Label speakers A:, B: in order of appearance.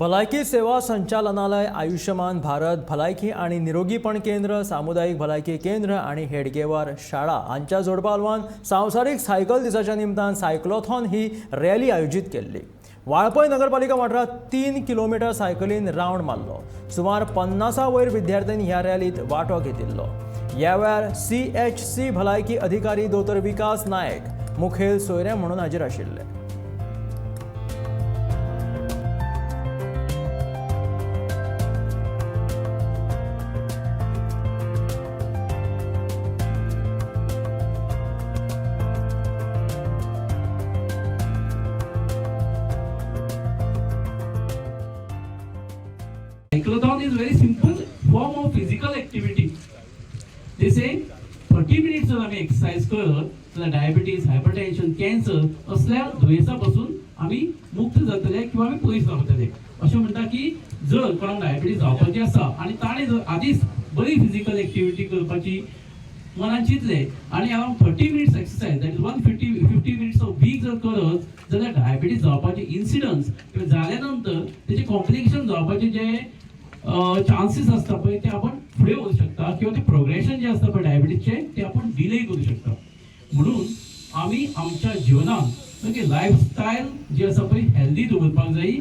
A: भलायकी सेवा संचालनालय, आयुष्यमान भारत, भलायकी आणि निरोगीपण केंद्र, सामुदायिक भलायकी केंद्र आणि हेडगेवार शाळा हांच्या जोडपालवान सांवसारिक सायकल दिसाच्या निमतान सायक्लोथॉन ही रॅली आयोजित केल्ली. वाळपय नगरपालिका वाठारात 3 किलोमीटर सायकलीन रावंड मारलो. सुमार 50 वयर विद्यार्थ्यांनी ह्या रॅलीत वांटो घेतिल्लो. ह्या वेळार CHC भलायकी अधिकारी दोतोर विकास नायक मुखेल सोयरे म्हणून हाजीर आशिल्ले.
B: Cyclothon is very simple form of physical activity. They say 30 minutes जर आम्ही एक्सरसाइज करत जाल्यार डायबिटीज, हायपरटेन्शन, कॅन्सर असल्या दुयेंसापासून आम्ही मुक्त जातले किंवा आम्ही पयस रावतले. अशें म्हणटा की जर कोणाक डायबिटीज जावपाची आसा आनी ताणें जर आदीच बरी फिजिकल एक्टिविटी करपाची मनान चिंतले आनी around 30 minutes exercise that is 150 minutes of week जर करत जाल्यार डायबिटीज जावपाचे इन्सिडन्स किंवा जाल्या नंतर तेचे कॉम्प्लिकेशन जावपाचे जे चान्सेस असतात पळय ते आपण फुडें वचूं शकता किंवा ते प्रोग्रेशन जे असता पळय डायबिटीजचे ते आपण डिले करू शकता. म्हणून आमी आमच्या जिवनात म्हणजे लायफस्टायल जी आसा पळय हेल्दी दवरपाक जाय.